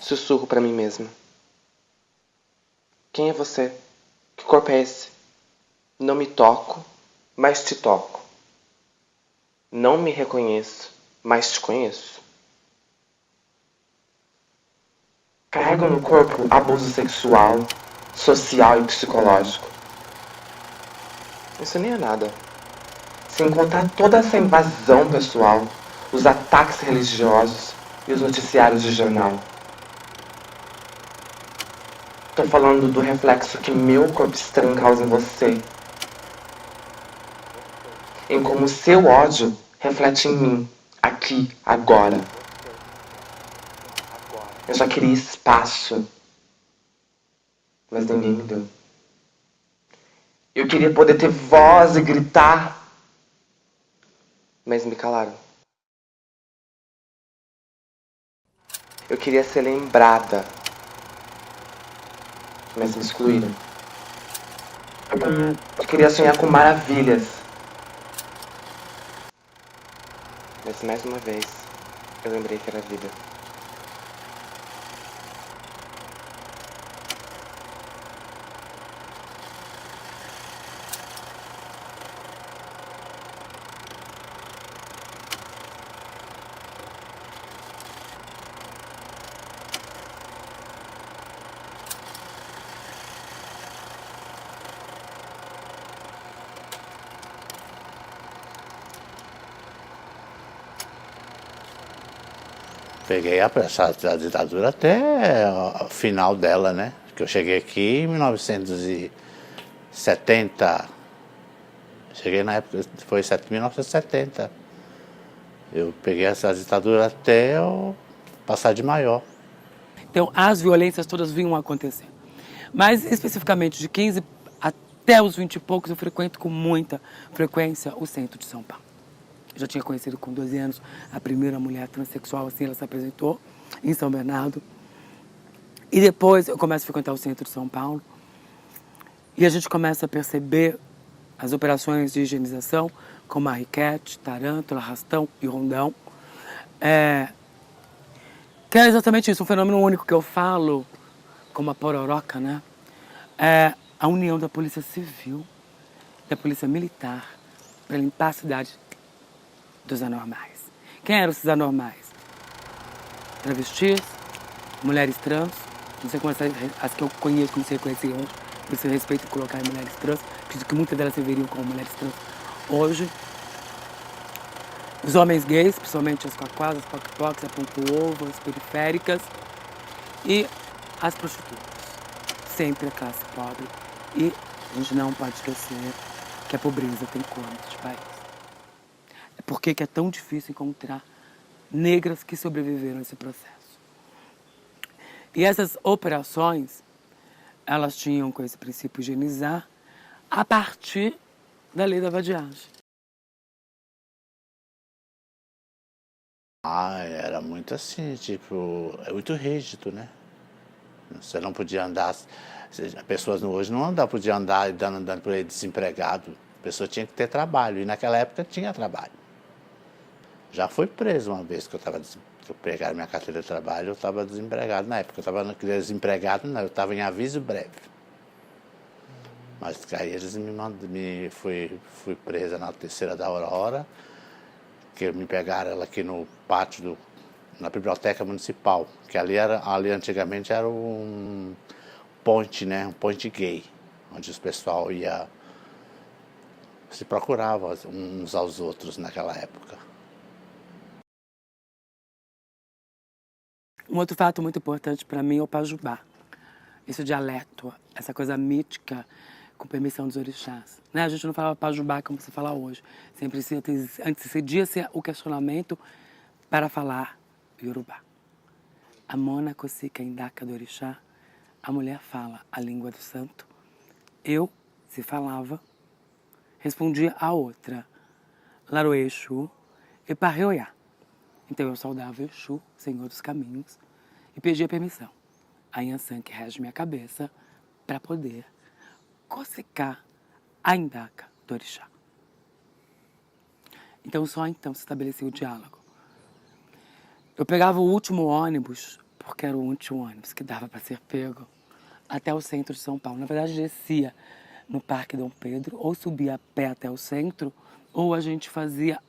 Sussurro pra mim mesma. Quem é você? Que corpo é esse? Não me toco, mas te toco. Não me reconheço, mas te conheço. Carrego no corpo abuso sexual, social e psicológico. Isso nem é nada. Sem contar toda essa invasão pessoal, os ataques religiosos e os noticiários de jornal. Tô falando do reflexo que meu corpo estranho causa em você. Em como seu ódio reflete em mim, aqui, agora. Eu já queria espaço, mas ninguém me deu. Eu queria poder ter voz e gritar, mas me calaram. Eu queria ser lembrada, mas me excluíram. Eu queria sonhar com maravilhas, mas mais uma vez eu lembrei que era vida. Peguei a ditadura até o final dela, né? Que eu cheguei aqui em 1970. Cheguei na época, foi 1970. Eu peguei essa ditadura até eu passar de maior. Então, as violências todas vinham acontecer. Mas, especificamente, de 15 até os 20 e poucos, eu frequento com muita frequência o centro de São Paulo. Eu já tinha conhecido com 12 anos a primeira mulher transexual, assim, ela se apresentou em São Bernardo. E depois eu começo a frequentar o centro de São Paulo. E a gente começa a perceber as operações de higienização, como a Riquete, Tarântula, Arrastão e Rondão. Que é exatamente isso, um fenômeno único que eu falo, como a pororoca, né? É a união da Polícia Civil e da Polícia Militar para limpar a cidade dos anormais. Quem eram esses anormais? Travestis, mulheres trans, não sei como as que eu conheço, como se reconheciam hoje, por isso eu respeito colocar em mulheres trans, acredito que muitas delas se veriam como mulheres trans hoje. Os homens gays, principalmente as quaquás, as poc-pocs, a ponto-ovo, as periféricas. E as prostitutas. Sempre a classe pobre. E a gente não pode esquecer que a pobreza tem cor neste país. É porque que é tão difícil encontrar negras que sobreviveram a esse processo. E essas operações, elas tinham com esse princípio higienizar a partir da lei da vadiagem. Era muito assim, tipo, é muito rígido, né? Você não podia andar, as pessoas hoje não podiam andar andando por aí desempregado. A pessoa tinha que ter trabalho, e naquela época tinha trabalho. Já fui preso uma vez que eu pegaram minha carteira de trabalho, eu estava desempregado na época. Eu estava desempregado, não, eu estava em aviso breve. Mas aí eles fui presa na Terceira da Aurora, que me pegaram ela aqui no pátio na biblioteca municipal, que ali antigamente era um ponte, né, um ponte gay, onde o pessoal se procurava uns aos outros naquela época. Um outro fato muito importante para mim é o pajubá. Esse dialeto, essa coisa mítica, com permissão dos orixás. Né? A gente não falava pajubá como se fala hoje. Sempre antecedia-se o questionamento para falar Yorubá. A Mona Cocica Indaka do orixá, a mulher fala a língua do santo. Eu, se falava, respondia a outra, Laroexu e Parreoiá. Então eu saudava Exu, Senhor dos Caminhos, e pedia permissão a Yansan, que rege minha cabeça, para poder cocicar a Indaka do Orixá. Então só então se estabelecia o diálogo. Eu pegava o último ônibus, porque era o último ônibus que dava para ser pego, até o centro de São Paulo. Na verdade, descia no Parque Dom Pedro, ou subia a pé até o centro, ou a gente fazia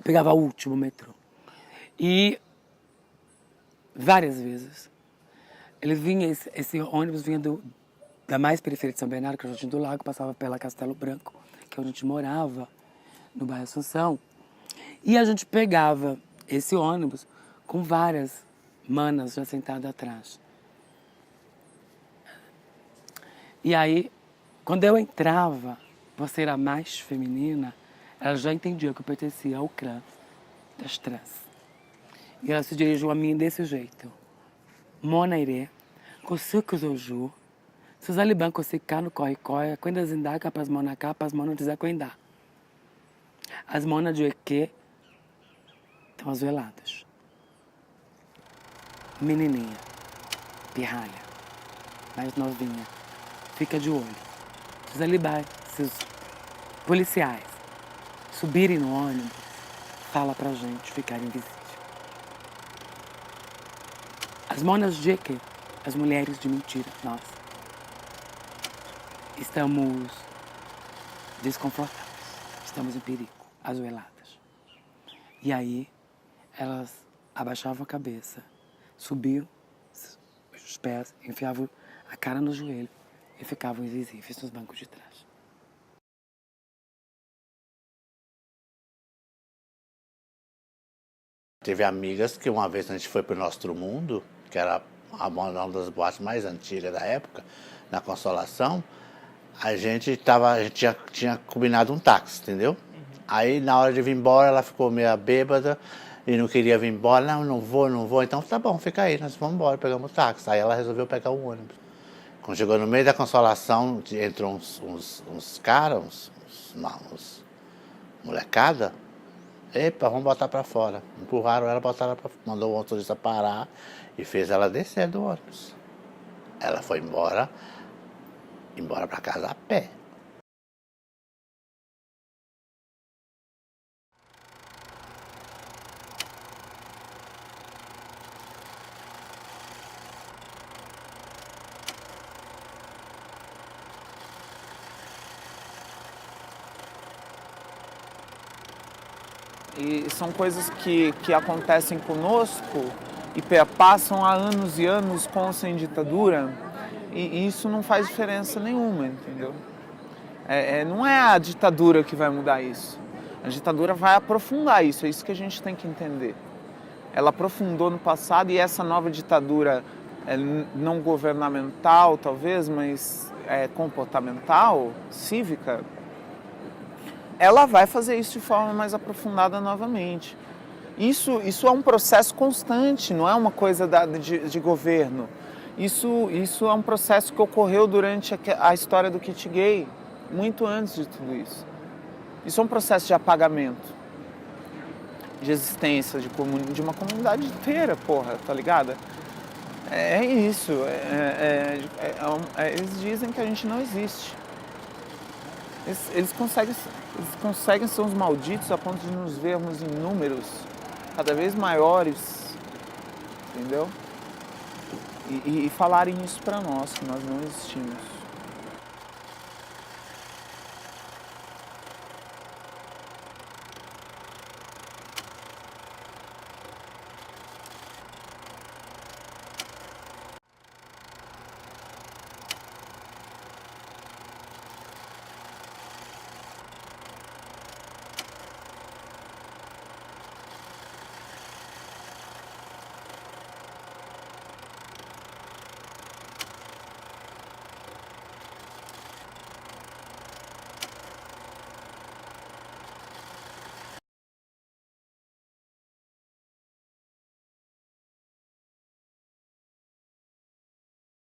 pegava o último metrô. E várias vezes, ele vinha, esse ônibus vinha da mais periferia de São Bernardo, que é o Jardim do Lago, passava pela Castelo Branco, que é onde a gente morava, no bairro Assunção, e a gente pegava esse ônibus com várias manas já sentadas atrás. E aí, quando eu entrava, por ser a mais feminina, ela já entendia que eu pertencia ao clã das trans. E ela se dirigiu a mim desse jeito. Monaire, Kosuko Zoju, Suzaliban Kosika no Corre-Corre, Quenda Zindaka, Pras Monacá, Pras Monotiza Quendá. As monas de Eque estão azuladas. Menininha, pirralha, mais novinha, fica de olho. Se os alibais, se os policiais subirem no ônibus, fala pra gente ficar invisível. As monas de Eque, as mulheres de mentira, nós, estamos desconfortáveis, estamos em perigo, ajoelhadas. E aí, elas abaixavam a cabeça, subiam os pés, enfiavam a cara no joelho e ficavam invisíveis nos bancos de trás. Teve amigas que uma vez a gente foi para o Nostro Mundo, que era uma das boates mais antigas da época, na Consolação, a gente tinha combinado um táxi, entendeu? Aí na hora de vir embora ela ficou meio bêbada e não queria vir embora. Não vou. Então tá bom, fica aí, nós vamos embora, pegamos o táxi. Aí ela resolveu pegar o ônibus. Quando chegou no meio da Consolação, entrou uns caras, uns molecada. Epa, vamos botar pra fora. Empurraram ela, botaram pra fora. Mandou o motorista parar e fez ela descer do ônibus. Ela foi embora pra casa a pé. E são coisas que acontecem conosco e passam há anos e anos com ou sem ditadura, e isso não faz diferença nenhuma, entendeu? Não é a ditadura que vai mudar isso. A ditadura vai aprofundar isso, é isso que a gente tem que entender. Ela aprofundou no passado e essa nova ditadura, não governamental talvez, mas comportamental, cívica, ela vai fazer isso de forma mais aprofundada novamente. Isso é um processo constante, não é uma coisa de governo. Isso é um processo que ocorreu durante a história do kit gay, muito antes de tudo isso. Isso é um processo de apagamento, de existência de uma comunidade inteira, porra, tá ligado? É isso. Eles dizem que a gente não existe. Eles conseguem ser uns malditos a ponto de nos vermos em números cada vez maiores, entendeu? E falarem isso pra nós, que nós não existimos.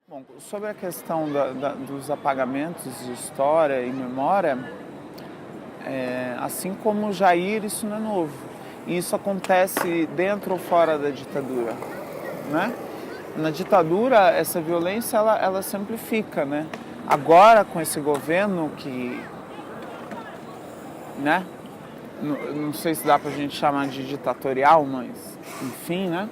Bom, sobre a questão dos apagamentos de história e memória, assim como o Jair, isso não é novo. E isso acontece dentro ou fora da ditadura, né? Na ditadura, essa violência, ela sempre fica, né? Agora, com esse governo que, né? Não sei se dá pra gente chamar de ditatorial, mas, enfim, né?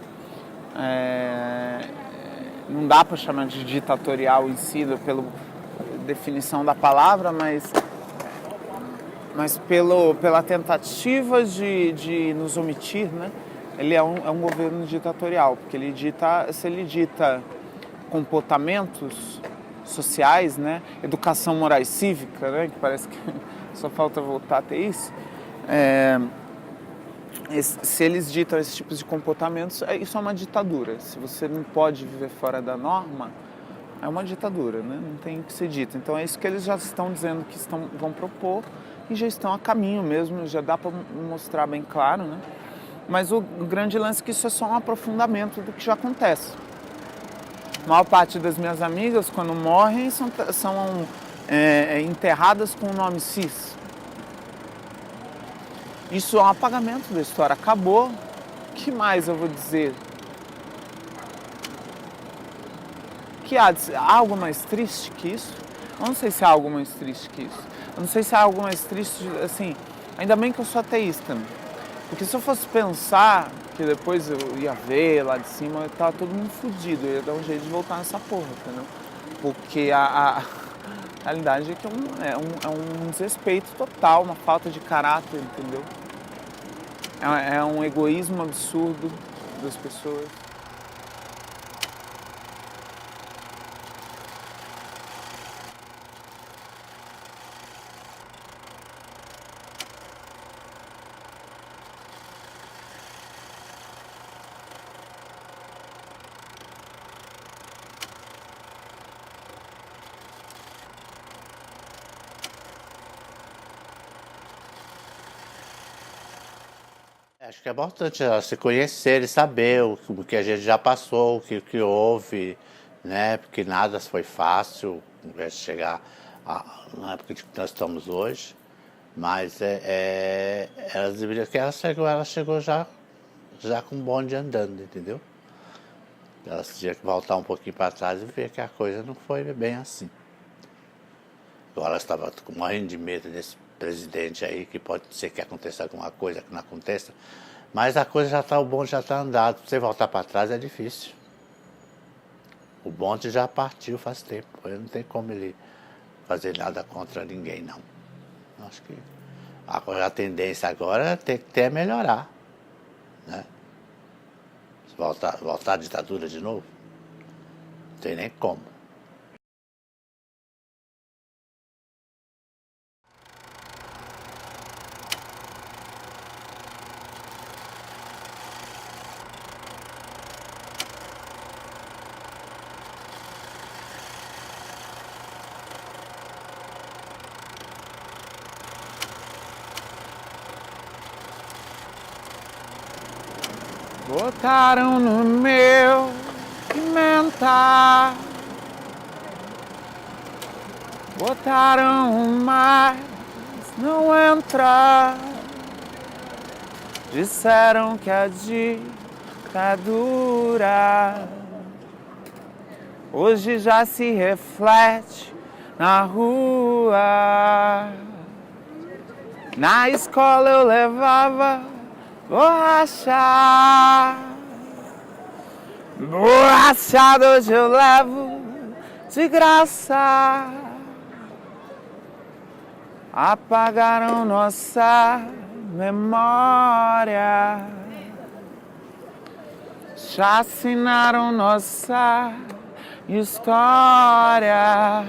Não dá pra chamar de ditatorial em si, pela definição da palavra, mas pela tentativa de nos omitir, né? Ele é um governo ditatorial, porque se ele dita comportamentos sociais, né? Educação moral e cívica, né? Que parece que só falta voltar a ter isso. Se eles ditam esses tipos de comportamentos, isso é uma ditadura. Se você não pode viver fora da norma, é uma ditadura, né? Não tem o que ser dito. Então é isso que eles já estão dizendo que vão propor e já estão a caminho mesmo, já dá para mostrar bem claro, né? Mas o grande lance é que isso é só um aprofundamento do que já acontece. A maior parte das minhas amigas, quando morrem, são enterradas com o nome cis. Isso é um apagamento da história. Acabou. O que mais eu vou dizer? Há algo mais triste que isso? Eu não sei se há algo mais triste que isso. Eu não sei se há algo mais triste, assim... Ainda bem que eu sou ateísta. Porque se eu fosse pensar que depois eu ia ver lá de cima, eu tava todo mundo fudido. Eu ia dar um jeito de voltar nessa porra, entendeu? Porque a realidade é que é um desrespeito total, uma falta de caráter, entendeu? É um egoísmo absurdo das pessoas. Acho que é importante se conhecer e saber o que a gente já passou, o que houve, né? Porque nada foi fácil chegar na época que nós estamos hoje. Mas ela chegou já com o bonde andando, entendeu? Ela tinha que voltar um pouquinho para trás e ver que a coisa não foi bem assim. Agora ela estava morrendo de medo desse presidente aí, que pode ser que aconteça alguma coisa que não aconteça, mas a coisa já está, o bonde já está andado. Você voltar para trás é difícil. O bonde já partiu faz tempo, não tem como ele fazer nada contra ninguém, não. Acho que a tendência agora tem que ter melhorar, né? Voltar à ditadura de novo, não tem nem como. Botaram no meu pimenta, botaram mas não entra. Disseram que a ditadura hoje já se reflete na rua. Na escola eu levava borracha, borrachado hoje eu levo de graça. Apagaram nossa memória, chacinaram nossa história.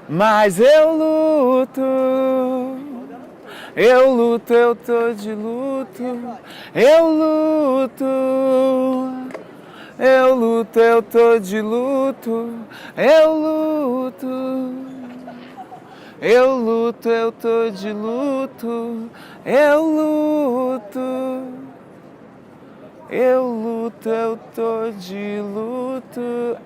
Mas eu luto, eu tô de luto, eu luto, eu tô de luto, eu luto, eu tô de luto, eu luto, eu tô de luto.